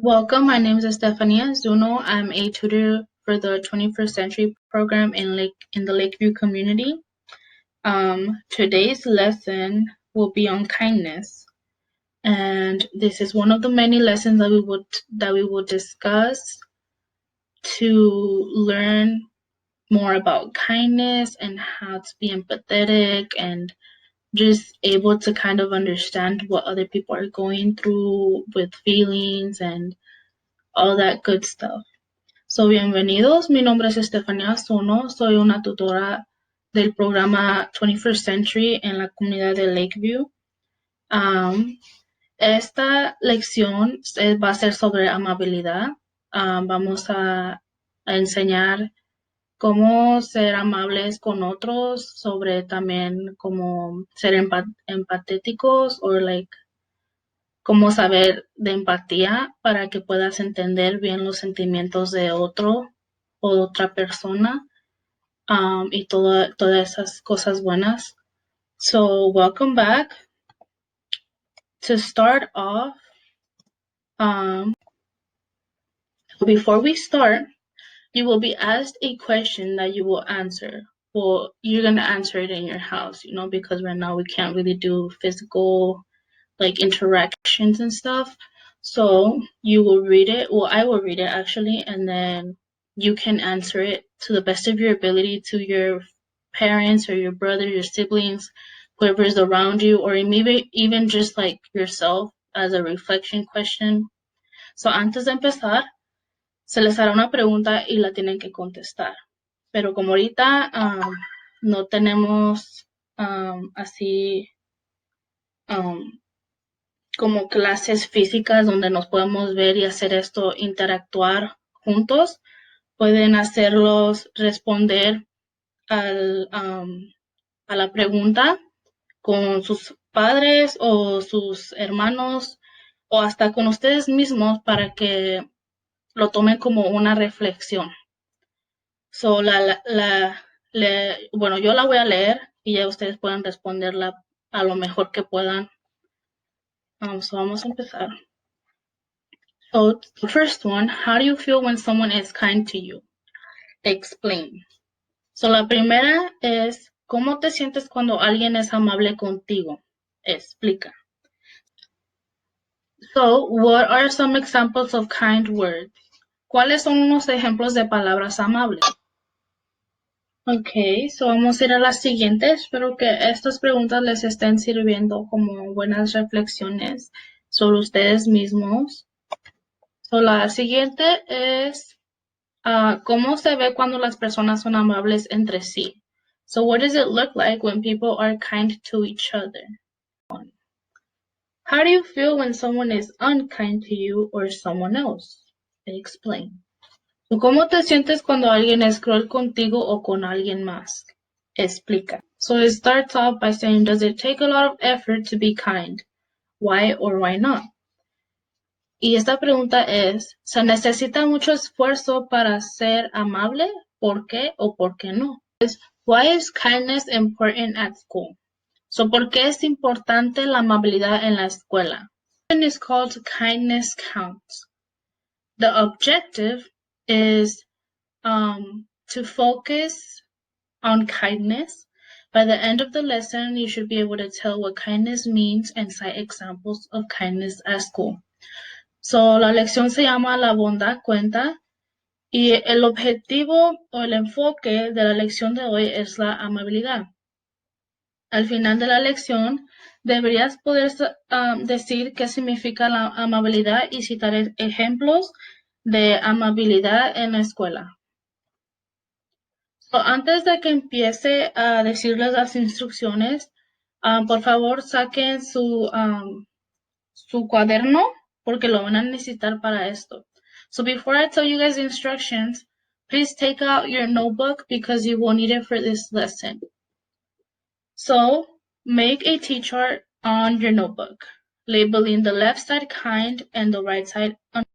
Welcome, my name is Estefania Zuno. I'm a tutor for the 21st Century program in the Lakeview community. Today's lesson will be on kindness, and this is one of the many lessons that we will discuss to learn more about kindness and how to be empathetic and just able to kind of understand what other people are going through with feelings and all that good stuff. So, bienvenidos, mi nombre es Estefania Zuno, soy una tutora del programa 21st Century en la comunidad de Lakeview. Esta lección va a ser sobre amabilidad. Vamos a enseñar cómo ser amables con otros, sobre también cómo ser empatéticos o cómo saber de empatía para que puedas entender bien los sentimientos de otro o de otra persona y todas esas cosas buenas. So, welcome back. To start off, before we start, you will be asked a question that you will answer. Well, you're going to answer it in your house, because right now we can't really do physical interactions and stuff. So you will read it. Well, I will read it actually, and then you can answer it to the best of your ability to your parents or your brother, your siblings, whoever is around you, or maybe even just like yourself as a reflection question. So antes de empezar, se les hará una pregunta y la tienen que contestar. Pero como ahorita no tenemos así como clases físicas donde nos podemos ver y hacer esto, interactuar juntos, pueden hacerlos responder a la pregunta con sus padres o sus hermanos o hasta con ustedes mismos para que lo tomen como una reflexión. So, bueno, yo la voy a leer y ya ustedes pueden responderla a lo mejor que puedan. So vamos a empezar. So, the first one, how do you feel when someone is kind to you? Explain. So, la primera es, ¿cómo te sientes cuando alguien es amable contigo? Explica. So, what are some examples of kind words? ¿Cuáles son unos ejemplos de palabras amables? Okay, so vamos a ir a las siguientes. Espero que estas preguntas les estén sirviendo como buenas reflexiones sobre ustedes mismos. So, la siguiente es, ¿cómo se ve cuando las personas son amables entre sí? So, what does it look like when people are kind to each other? How do you feel when someone is unkind to you or someone else? Explain. So, ¿cómo te sientes cuando alguien es cruel contigo o con alguien más? Explica. So, it starts off by saying, does it take a lot of effort to be kind? Why or why not? Y esta pregunta es, ¿se necesita mucho esfuerzo para ser amable? ¿Por qué o por qué no? Why is kindness important at school? So, ¿por qué es importante la amabilidad en la escuela? It is called Kindness Counts. The objective is to focus on kindness. By the end of the lesson, you should be able to tell what kindness means and cite examples of kindness at school. So, la lección se llama La bondad cuenta y el objetivo o el enfoque de la lección de hoy es la amabilidad. Al final de la lección, deberías poder decir qué significa la amabilidad y citar ejemplos de amabilidad en la escuela. So, antes de que empiece a decirles las instrucciones, por favor saquen su cuaderno porque lo van a necesitar para esto. So before I tell you guys the instructions, please take out your notebook because you will need it for this lesson. So make a T-chart on your notebook, labeling the left side kind and the right side unkind.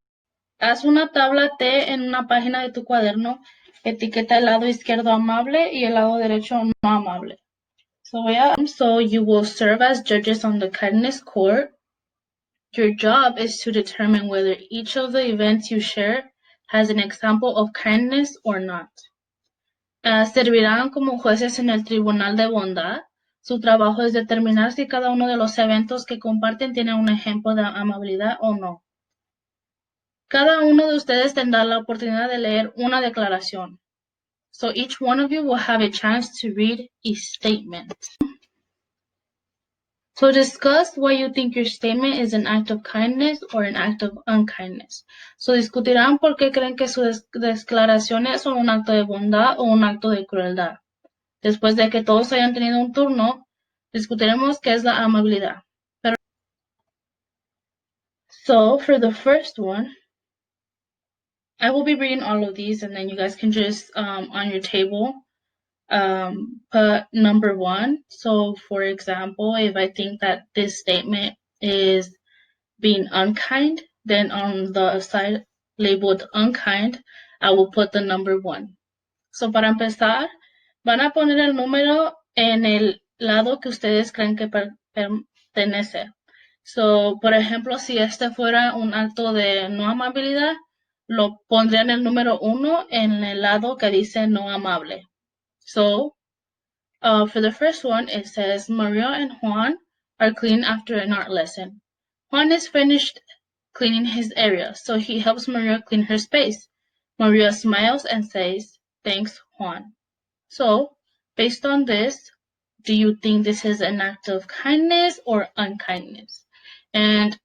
Haz una tabla T en una página de tu cuaderno, etiqueta el lado izquierdo amable y el lado derecho no amable. So you will serve as judges on the kindness court. Your job is to determine whether each of the events you share has an example of kindness or not. Servirán como jueces en el tribunal de bondad. Su trabajo es determinar si cada uno de los eventos que comparten tiene un ejemplo de amabilidad o no. Cada uno de ustedes tendrá la oportunidad de leer una declaración. So each one of you will have a chance to read a statement. So discuss why you think your statement is an act of kindness or an act of unkindness. So discutirán por qué creen que sus declaraciones son un acto de bondad o un acto de crueldad. Después de que todos hayan tenido un turno, discutiremos qué es la amabilidad. So for the first one, I will be reading all of these and then you guys can just on your table put number 1. So for example, if I think that this statement is being unkind, then on the side labeled unkind, I will put the number 1. So para empezar, van a poner el número en el lado que ustedes creen que pertenece. So, por ejemplo, si este fuera un acto de no amabilidad, lo pondrían el número 1 en el lado que dice no amable. So, for the first one, it says, Maria and Juan are clean after an art lesson. Juan is finished cleaning his area, so he helps Maria clean her space. Maria smiles and says, thanks, Juan. So, based on this, do you think this is an act of kindness or unkindness? And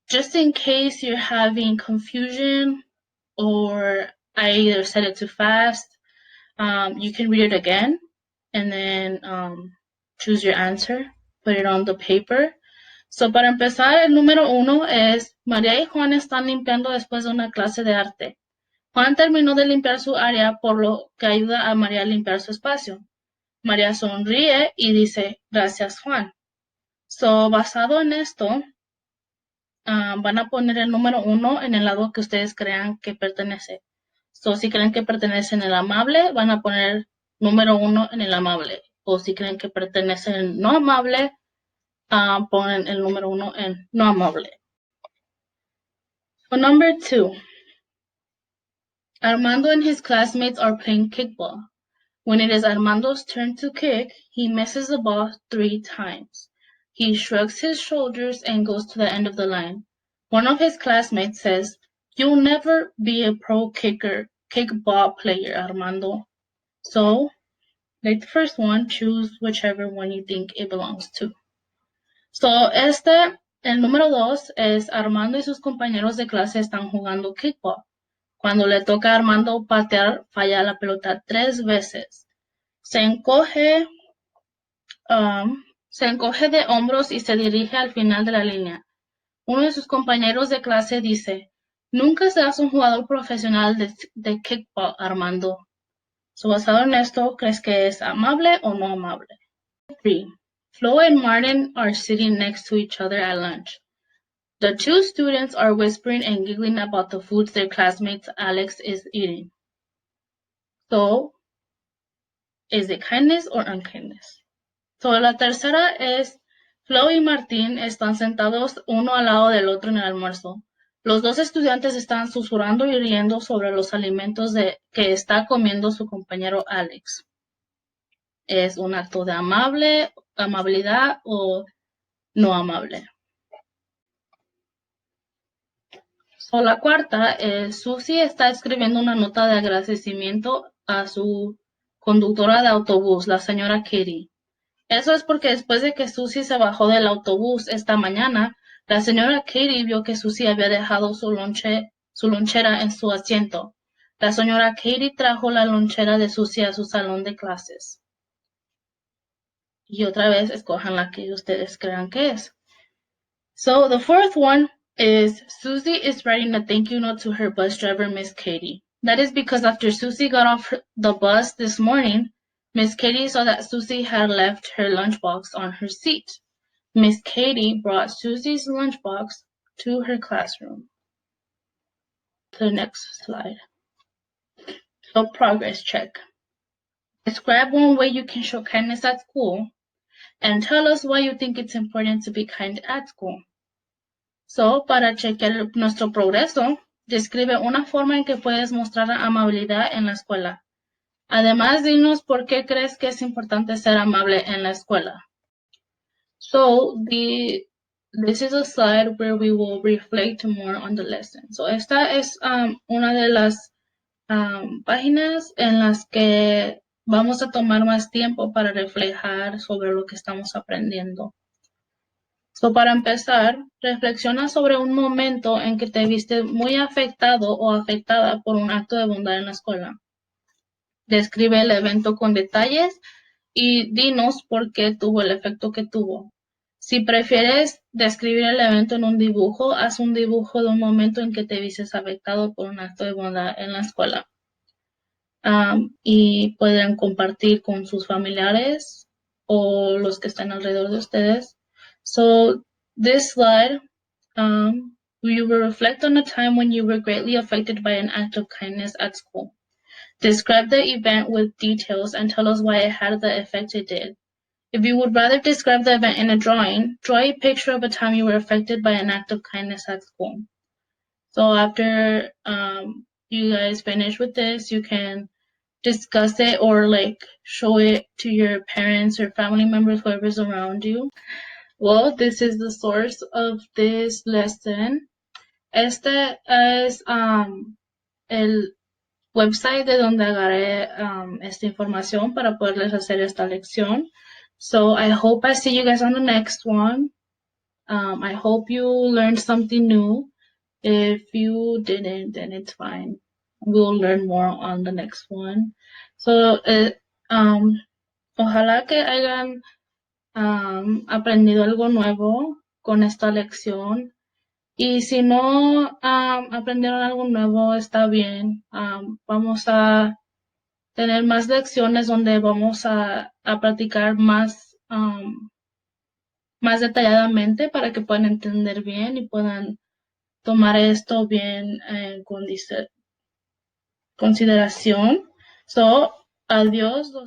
just in case you're having confusion or I either said it too fast, you can read it again and then choose your answer, put it on the paper. So, para empezar, el número 1 es, María y Juan están limpiando después de una clase de arte. Juan terminó de limpiar su área, por lo que ayuda a María a limpiar su espacio. María sonríe y dice, gracias, Juan. So, basado en esto, van a poner el número 1 en el lado que ustedes crean que pertenece. So, si creen que pertenece en el amable, van a poner número 1 en el amable. O si creen que pertenece en el no amable, ponen el número 1 en no amable. So, number 2. Armando and his classmates are playing kickball. When it is Armando's turn to kick, he misses the ball 3 times. He shrugs his shoulders and goes to the end of the line. One of his classmates says, you'll never be a pro kickball player, Armando. So, like the first one, choose whichever one you think it belongs to. So, el número 2 es Armando y sus compañeros de clase están jugando kickball. Cuando le toca a Armando patear, falla la pelota 3 veces. Se encoge de hombros y se dirige al final de la línea. Uno de sus compañeros de clase dice, nunca serás un jugador profesional de kickball, Armando. So, basado en esto, ¿crees que es amable o no amable? 3. Flo and Martin are sitting next to each other at lunch. The 2 students are whispering and giggling about the foods their classmate Alex is eating. So, is it kindness or unkindness? So, la tercera es, Flo y Martín están sentados uno al lado del otro en el almuerzo. Los 2 estudiantes están susurrando y riendo sobre los alimentos que está comiendo su compañero Alex. ¿Es un acto de amabilidad o no amable? So, la cuarta es, Susie está escribiendo una nota de agradecimiento a su conductora de autobús, la señora Katie. Eso es porque después de que Susie se bajó del autobús esta mañana, la señora Katie vio que Susie había dejado su lonchera en su asiento. La señora Katie trajo la lonchera de Susie a su salón de clases. Y otra vez, escojan la que ustedes crean que es. So, the fourth one is, Susie is writing a thank you note to her bus driver, Miss Katie. That is because after Susie got off the bus this morning, Miss Katie saw that Susie had left her lunchbox on her seat. Miss Katie brought Susie's lunchbox to her classroom. To the next slide. So, progress check. Describe one way you can show kindness at school, and tell us why you think it's important to be kind at school. So, para chequear nuestro progreso, describe una forma en que puedes mostrar amabilidad en la escuela. Además, dinos por qué crees que es importante ser amable en la escuela. So, this is a slide where we will reflect more on the lesson. So, esta es una de las páginas en las que vamos a tomar más tiempo para reflejar sobre lo que estamos aprendiendo. So, para empezar, reflexiona sobre un momento en que te viste muy afectado o afectada por un acto de bondad en la escuela. Describe el evento con detalles y dinos por qué tuvo el efecto que tuvo. Si prefieres describir el evento en un dibujo, haz un dibujo de un momento en que te vistes afectado por un acto de bondad en la escuela. Y pueden compartir con sus familiares o los que están alrededor de ustedes. So, this slide, you will reflect on a time when you were greatly affected by an act of kindness at school. Describe the event with details and tell us why it had the effect it did. If you would rather describe the event in a drawing, draw a picture of a time you were affected by an act of kindness at school. So after you guys finish with this, you can discuss it or like show it to your parents or family members, whoever's around you. Well, this is the source of this lesson. Este es el website de donde agarré esta información para poderles hacer esta lección. So I hope I see you guys on the next one. I hope you learned something new. If you didn't, then it's fine. We'll learn more on the next one. So, ojalá que hayan aprendido algo nuevo con esta lección. Y si no aprendieron algo nuevo, está bien. Vamos a tener más lecciones donde vamos a practicar más detalladamente para que puedan entender bien y puedan tomar esto bien en consideración. So, adiós.